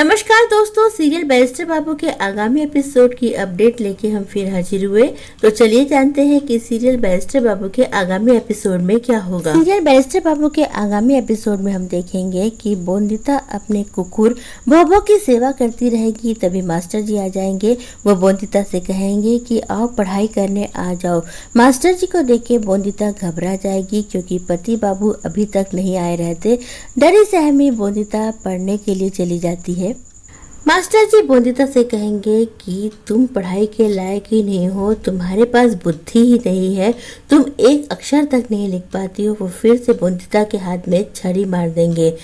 नमस्कार दोस्तों, serial barrister बाबू के आगामी एपिसोड की अपडेट लेके हम फिर हाजिर हुए। तो चलिए जानते हैं कि सीरियल बैरिस्टर बाबू के आगामी एपिसोड में क्या होगा। सीरियल बैरिस्टर बाबू के आगामी एपिसोड में हम देखेंगे कि बोंदिता अपने कुकुर भोभो की सेवा करती रहेगी। तभी मास्टर जी आ जाएंगे। वो बोंदिता से कहेंगे कि आओ पढ़ाई करने आ जाओ। मास्टर जी को देख के बोंदिता घबरा जाएगी क्योंकि पति बाबू अभी तक नहीं आए रहते। डरी सहमी बोंदिता पढ़ने के लिए चली जाती है। मास्टर जी बोंदिता से कहेंगे कि तुम पढ़ाई के लायक ही नहीं हो, तुम्हारे पास बुद्धि ही नहीं है, तुम एक अक्षर तक नहीं लिख पाती हो। वो फिर से बोंदिता के हाथ में छड़ी मार देंगे।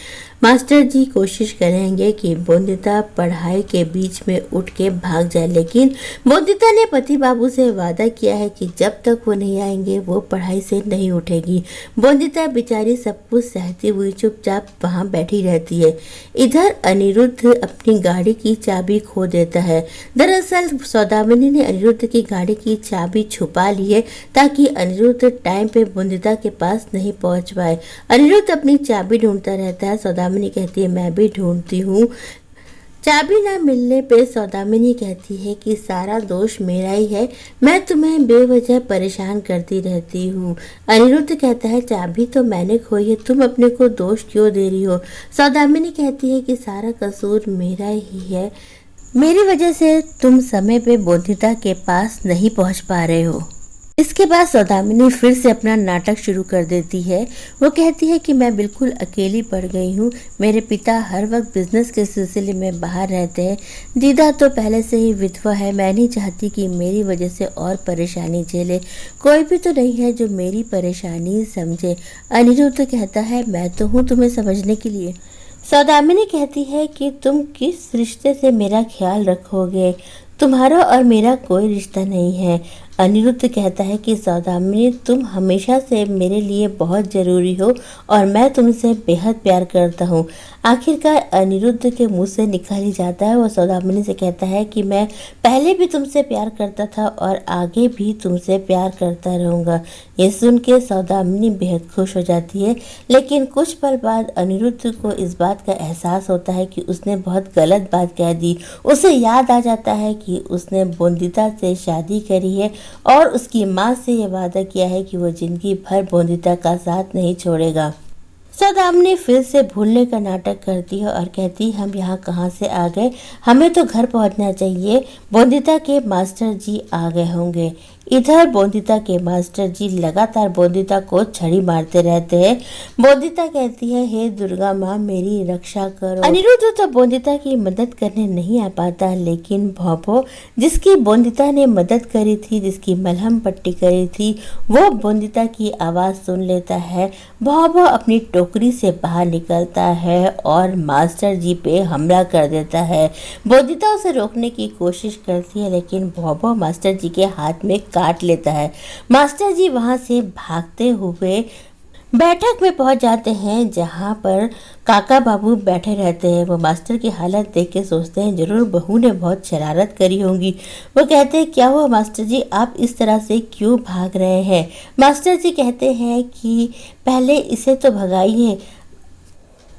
मास्टर जी कोशिश करेंगे कि बोंदिता पढ़ाई के बीच में उठ के भाग जाए, लेकिन बोंदिता ने पति बाबू से वादा किया है कि जब तक वो नहीं आएंगे वो पढ़ाई से नहीं उठेगी। बोंदिता बेचारी सब कुछ सहती हुई चुपचाप वहां बैठी रहती है। इधर अनिरुद्ध अपनी गाड़ी की चाबी खो देता है। दरअसल सौदामिनी ने अनिरुद्ध की गाड़ी की चाबी छुपा ली है ताकि अनिरुद्ध टाइम पे बोंदिता के पास नहीं पहुंच पाए। अनिरुद्ध अपनी चाबी ढूंढता रहता है। सौदामिनी कहती है मैं भी ढूंढती हूँ। चाबी ना मिलने पे सौदामिनी कहती है कि सारा दोष मेरा ही है, मैं तुम्हें बेवजह परेशान करती रहती हूँ। अनिरुद्ध कहता है चाबी तो मैंने खोई है, तुम अपने को दोष क्यों दे रही हो। सौदामिनी कहती है कि सारा कसूर मेरा ही है, मेरी वजह से तुम समय पे बोंदिता के पास नहीं पहुँच पा रहे हो। इसके बाद सौदामिनी फिर से अपना नाटक शुरू कर देती है। वो कहती है कि मैं बिल्कुल अकेली पड़ गई हूँ। मेरे पिता हर वक्त बिजनेस के सिलसिले में बाहर रहते हैं। दीदा तो पहले से ही विधवा है। मैं नहीं चाहती कि मेरी वजह से और परेशानी झेले। कोई भी तो नहीं है जो मेरी परेशानी समझे। अनिरुद्ध कहता है मैं तो हूँ तुम्हें समझने के लिए। सौदामिनी कहती है कि तुम किस रिश्ते से मेरा ख्याल रखोगे, तुम्हारा और मेरा कोई रिश्ता नहीं है। अनिरुद्ध कहता है कि सौदामिनी तुम हमेशा से मेरे लिए बहुत ज़रूरी हो और मैं तुमसे बेहद प्यार करता हूँ। आखिरकार अनिरुद्ध के मुंह से निकल ही जाता है। वो सौदामिनी से कहता है कि मैं पहले भी तुमसे प्यार करता था और आगे भी तुमसे प्यार करता रहूँगा। ये सुन के सौदामिनी बेहद खुश हो जाती है, लेकिन कुछ पल बाद अनिरुद्ध को इस बात का एहसास होता है कि उसने बहुत गलत बात कह दी। उसे याद आ जाता है कि उसने बोंदिता से शादी करी है और उसकी माँ से ये वादा किया है कि वो जिंदगी भर बोंदिता का साथ नहीं छोड़ेगा। सौदामिनी फिर से भूलने का नाटक करती है और कहती हम यहाँ कहाँ से आ गए, हमें तो घर पहुँचना चाहिए। बोंदिता के मास्टर जी आ गए होंगे। इधर बोंदिता के मास्टर जी लगातार बोंदिता को छड़ी मारते रहते हैं। बोंदिता कहती है हे दुर्गा माँ मेरी रक्षा करो। अनिरुद्ध तो बोंदिता की मदद करने नहीं आ पाता, लेकिन भोभो जिसकी बोंदिता ने मदद करी थी, जिसकी मलहम पट्टी करी थी, वो बोंदिता की आवाज़ सुन लेता है। भोभो अपनी टोकरी से बाहर निकलता है और मास्टर जी पे हमला कर देता है। बोंदिता उसे रोकने की कोशिश करती है, लेकिन भोभो मास्टर जी के हाथ में काट लेता है। मास्टर जी वहां से भागते हुए बैठक में पहुंच जाते हैं जहां पर काका बाबू बैठे रहते हैं। वो मास्टर की हालत देख के सोचते हैं जरूर बहू ने बहुत शरारत करी होंगी। वो कहते हैं क्या हुआ मास्टर जी, आप इस तरह से क्यों भाग रहे हैं। मास्टर जी कहते हैं कि पहले इसे तो भगाइए।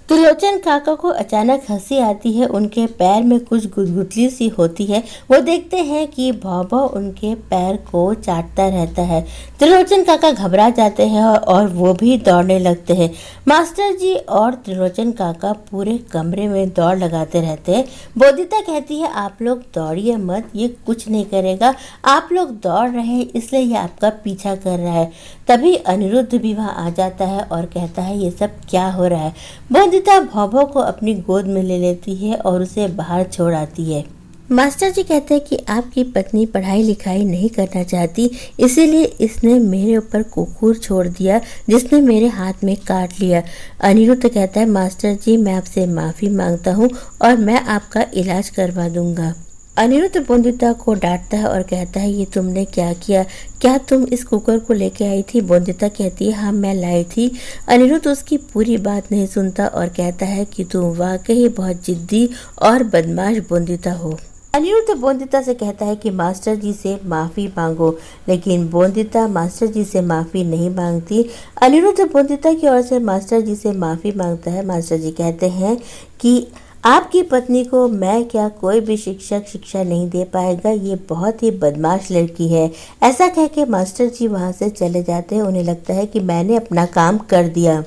त्रिलोचन काका को अचानक हंसी आती है, उनके पैर में कुछ गुदगुदली सी होती है। वो देखते हैं कि भोभो उनके पैर को चाटता रहता है। त्रिलोचन काका घबरा जाते हैं और वो भी दौड़ने लगते हैं। मास्टर जी और त्रिलोचन काका पूरे कमरे में दौड़ लगाते रहते हैं। बोंदिता कहती है आप लोग दौड़िए मत, ये कुछ नहीं करेगा, आप लोग दौड़ रहे हैं इसलिए ये आपका पीछा कर रहा है। तभी अनिरुद्ध भी वहाँ आ जाता है और कहता है ये सब क्या हो रहा है। बोंदिता भोभो को अपनी गोद में ले लेती है और उसे बाहर छोड़ आती है। मास्टर जी कहते हैं कि आपकी पत्नी पढ़ाई लिखाई नहीं करना चाहती, इसीलिए इसने मेरे ऊपर कुकुर छोड़ दिया जिसने मेरे हाथ में काट लिया। अनिरुद्ध कहता है मास्टर जी मैं आपसे माफ़ी मांगता हूँ और मैं आपका इलाज करवा दूंगा। अनिरुद्ध बोंदिता को डांटता है और कहता है ये तुमने क्या किया, क्या तुम इस कुकर को लेके आई थी। बोंदिता कहती है हाँ मैं लाई थी। अनिरुद्ध उसकी पूरी बात नहीं सुनता और कहता है कि तुम वाकई बहुत जिद्दी और बदमाश बोंदिता हो। अनिरुद्ध बोंदिता से कहता है कि मास्टर जी से माफ़ी मांगो, लेकिन बोंदिता मास्टर जी से माफ़ी नहीं मांगती। अनिरुद्ध बोंदिता की ओर से मास्टर जी से माफ़ी मांगता है। मास्टर जी कहते हैं कि आपकी पत्नी को मैं क्या कोई भी शिक्षक शिक्षा नहीं दे पाएगा, ये बहुत ही बदमाश लड़की है। ऐसा कह के मास्टर जी वहाँ से चले जाते हैं। उन्हें लगता है कि मैंने अपना काम कर दिया।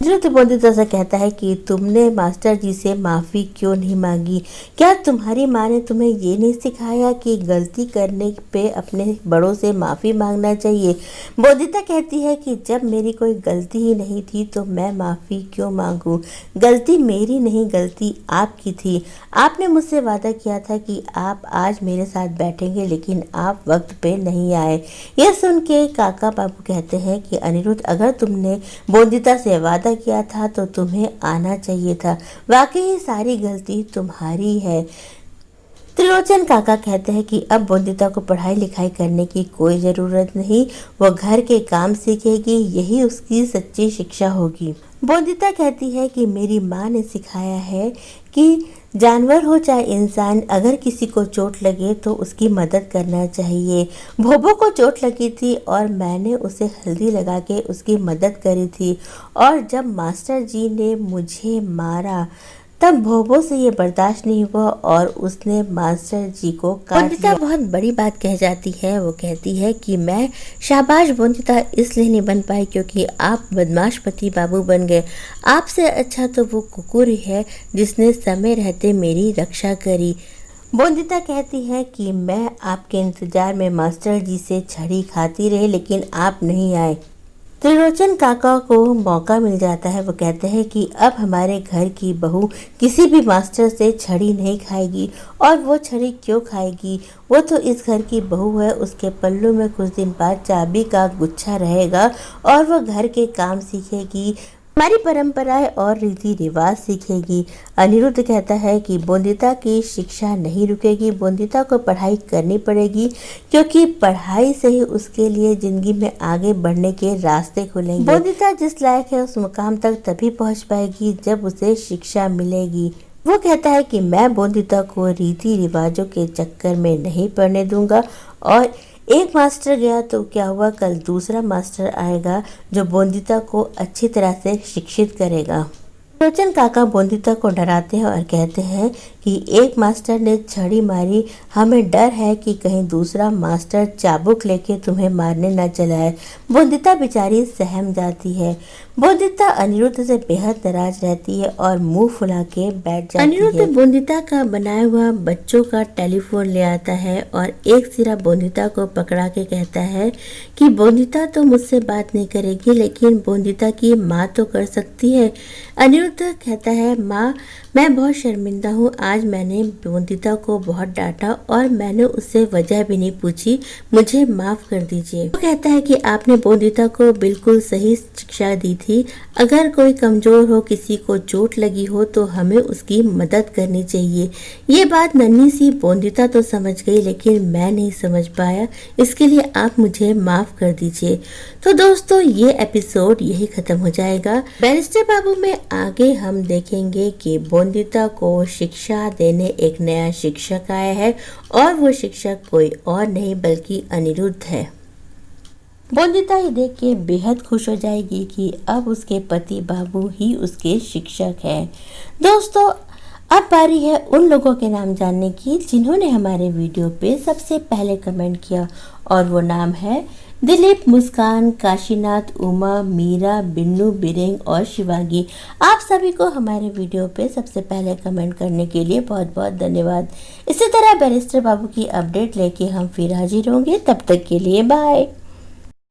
अनिरुद्ध बोंदिता से कहता है कि तुमने मास्टर जी से माफ़ी क्यों नहीं मांगी? क्या तुम्हारी माँ ने तुम्हें ये नहीं सिखाया कि गलती करने पे अपने बड़ों से माफ़ी मांगना चाहिए? बोंदिता कहती है कि जब मेरी कोई गलती ही नहीं थी तो मैं माफ़ी क्यों मांगूं? गलती मेरी नहीं, गलती आपकी थी। आपने मुझसे वादा किया था कि आप आज मेरे साथ बैठेंगे, लेकिन आप वक्त पे नहीं आए। यह सुन के काका बाबू कहते हैं कि अनिरुद्ध, अगर तुमने बोंदिता से वादा किया था तो तुम्हें आना चाहिए था। वाकई सारी गलती तुम्हारी है। त्रिलोचन काका कहते हैं कि अब बोंदिता को पढ़ाई लिखाई करने की कोई ज़रूरत नहीं, वो घर के काम सीखेगी, यही उसकी सच्ची शिक्षा होगी। बोंदिता कहती है कि मेरी माँ ने सिखाया है कि जानवर हो चाहे इंसान, अगर किसी को चोट लगे तो उसकी मदद करना चाहिए। भोबो को चोट लगी थी और मैंने उसे हल्दी लगा के उसकी मदद करी थी, और जब मास्टर जी ने मुझे मारा तब भोबो से ये बर्दाश्त नहीं हुआ और उसने मास्टर जी को काट दिया। बोंदिता बहुत बड़ी बात कह जाती है। वो कहती है कि मैं शाबाश बोंदिता इसलिए नहीं बन पाई क्योंकि आप बदमाश पति बाबू बन गए। आपसे अच्छा तो वो कुकुर ही है जिसने समय रहते मेरी रक्षा करी। बोंदिता कहती है कि मैं आपके इंतजार में मास्टर जी से छड़ी खाती रही, लेकिन आप नहीं आए। त्रिलोचन काका को मौका मिल जाता है। वो कहते हैं कि अब हमारे घर की बहू किसी भी मास्टर से छड़ी नहीं खाएगी। और वो छड़ी क्यों खाएगी? वो तो इस घर की बहू है। उसके पल्लू में कुछ दिन बाद चाबी का गुच्छा रहेगा और वो घर के काम सीखेगी, हमारी परंपराएं और रीति रिवाज सीखेगी। अनिरुद्ध कहता है कि बोंदिता की शिक्षा नहीं रुकेगी, बोंदिता को पढ़ाई करनी पड़ेगी, क्योंकि पढ़ाई से ही उसके लिए जिंदगी में आगे बढ़ने के रास्ते खुलेंगे। बोंदिता जिस लायक है उस मुकाम तक तभी पहुंच पाएगी जब उसे शिक्षा मिलेगी। वो कहता है कि मैं बोंदिता को रीति रिवाजों के चक्कर में नहीं पड़ने दूंगा, और एक मास्टर गया तो क्या हुआ, कल दूसरा मास्टर आएगा जो बोंदिता को अच्छी तरह से शिक्षित करेगा। त्रिलोचन काका बोंदिता को डराते हैं और कहते हैं कि एक मास्टर ने छड़ी मारी, हमें डर है कि कहीं दूसरा मास्टर चाबुक लेके तुम्हें मारने न चला है। बोंदिता बेचारी सहम जाती है। बोंदिता अनिरुद्ध से बेहद नाराज रहती है और मुंह फुला के बैठ जाती है। अनिरुद्ध बोंदिता का बनाया हुआ बच्चों का टेलीफोन ले आता है और एक सिरा बोंदिता को पकड़ा के कहता है कि बोंदिता तो मुझसे बात नहीं करेगी, लेकिन बोंदिता की माँ तो कर सकती है। अनिरुद्ध कहता है, माँ मैं बहुत शर्मिंदा हूँ, आज मैंने बोंदिता को बहुत डांटा और मैंने उससे वजह भी नहीं पूछी, मुझे माफ़ कर दीजिए। वो कहता है कि आपने बोंदिता को बिल्कुल सही शिक्षा दी थी। अगर कोई कमज़ोर हो, किसी को चोट लगी हो तो हमें उसकी मदद करनी चाहिए। ये बात नन्ही सी बोंदिता तो समझ गई, लेकिन मैं नहीं समझ पाया, इसके लिए आप मुझे माफ़ कर दीजिए। तो दोस्तों ये एपिसोड यही ख़त्म हो जाएगा। बैरिस्टर बाबू में आगे हम देखेंगे कि बोंदिता को शिक्षा देने एक नया शिक्षक आया है और वो शिक्षक कोई और नहीं बल्कि अनिरुद्ध है। बोंदिता ये देख के बेहद खुश हो जाएगी कि अब उसके पति बाबू ही उसके शिक्षक हैं। दोस्तों अब बारी है उन लोगों के नाम जानने की जिन्होंने हमारे वीडियो पे सबसे पहले कमेंट किया, और वो नाम है दिलीप, मुस्कान, काशीनाथ, उमा, मीरा, बिन्नू, बिरेंग और शिवांगी। आप सभी को हमारे वीडियो पे सबसे पहले कमेंट करने के लिए बहुत बहुत धन्यवाद। इसी तरह बैरिस्टर बाबू की अपडेट लेके हम फिर हाजिर होंगे, तब तक के लिए बाय।